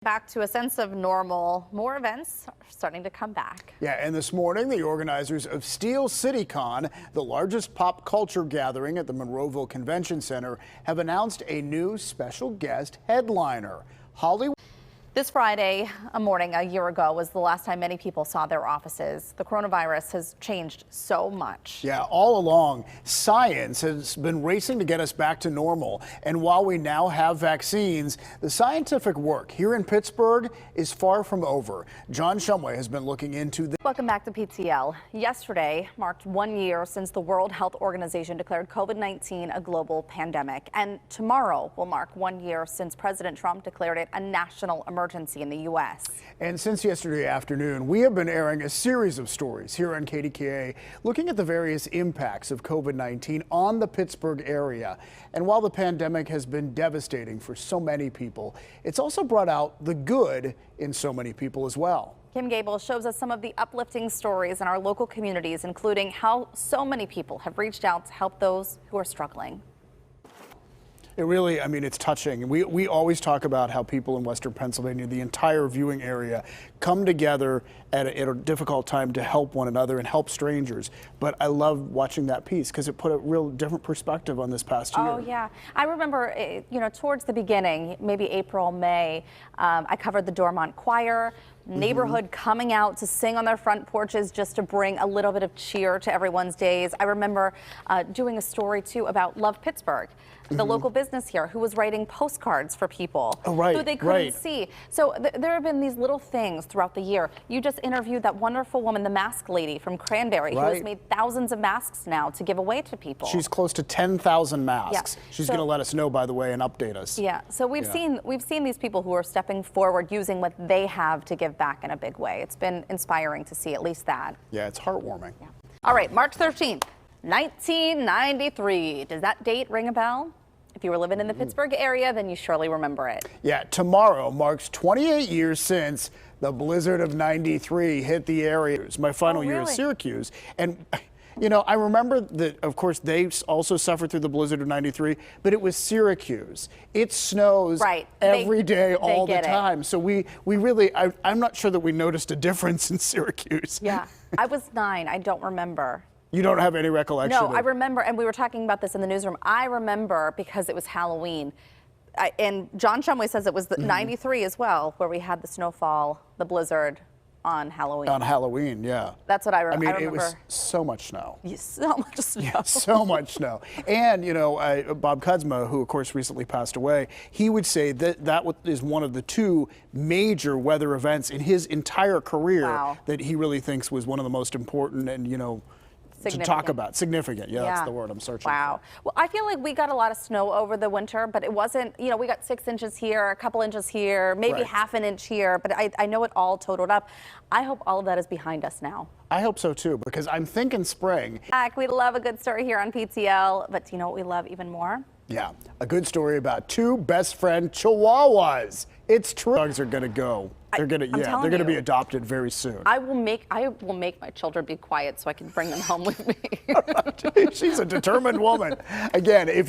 Back to a sense of normal. More events are starting to come back. Yeah, and this morning, the organizers of Steel City Con, the largest pop culture gathering at the Monroeville Convention Center, have announced a new special guest headliner. Hollywood. This Friday morning a year ago was the last time many people saw their offices. The coronavirus has changed so much. Yeah, all along, science has been racing to get us back to normal. And while we now have vaccines, the scientific work here in Pittsburgh is far from over. John Shumway has been looking into this. Welcome back to PTL. Yesterday marked 1 year since the World Health Organization declared COVID-19 a global pandemic. And tomorrow will mark 1 year since President Trump declared it a national emergency in the U.S. And since yesterday afternoon, we have been airing a series of stories here on KDKA looking at the various impacts of COVID-19 on the Pittsburgh area. And while the pandemic has been devastating for so many people, it's also brought out the good in so many people as well. Kim Gable shows us some of the uplifting stories in our local communities, including how so many people have reached out to help those who are struggling. It really, it's touching. We always talk about how people in Western Pennsylvania, the entire viewing area, come together at a difficult time to help one another and help strangers. But I love watching that piece because it put a real different perspective on this past year. Oh, yeah. I remember, towards the beginning, maybe April, May, I covered the Dormont Choir, neighborhood coming out to sing on their front porches just to bring a little bit of cheer to everyone's days. I remember doing a story, too, about Love Pittsburgh, the local business here, who was writing postcards for people who they couldn't see. So there have been these little things throughout the year. You just interviewed that wonderful woman, the mask lady from Cranberry, who has made thousands of masks now to give away to people. She's close to 10,000 masks. Yeah. She's going to let us know, by the way, and update us. Yeah. So we've seen these people who are stepping forward, using what they have to give back in a big way. It's been inspiring to see at least that. Yeah, it's heartwarming. Yeah. All right, March 13th, 1993. Does that date ring a bell? If you were living in the Pittsburgh area, then you surely remember it. Yeah, tomorrow marks 28 years since the blizzard of '93 hit the area. It was my final year at Syracuse. And I remember that, of course, they also suffered through the blizzard of '93, but it was Syracuse. It snows every day, all the time. So we really, I'm not sure that we noticed a difference in Syracuse. Yeah, I was 9. I don't remember. You don't have any recollection? No, I remember, and we were talking about this in the newsroom. I remember because it was Halloween. And John Shumway says it was the 93 as well, where we had the snowfall, the blizzard on Halloween. On Halloween, yeah. That's what I remember. It was so much snow. So much snow. Yeah, so much snow. And, Bob Kudzma, who, of course, recently passed away, he would say that is one of the 2 major weather events in his entire career that he really thinks was one of the most important and, to talk about. Significant. Yeah, that's the word I'm searching for. Well, I feel like we got a lot of snow over the winter, but it wasn't, we got 6 inches here, a couple inches here, maybe half an inch here, but I know it all totaled up. I hope all of that is behind us now. I hope so too, because I'm thinking spring. We love a good story here on PTL, but do you know what we love even more? Yeah, a good story about 2 best friend Chihuahuas. It's true. Dogs are gonna go. They're gonna be adopted very soon. I will make my children be quiet so I can bring them home with me. She's a determined woman. Again, if you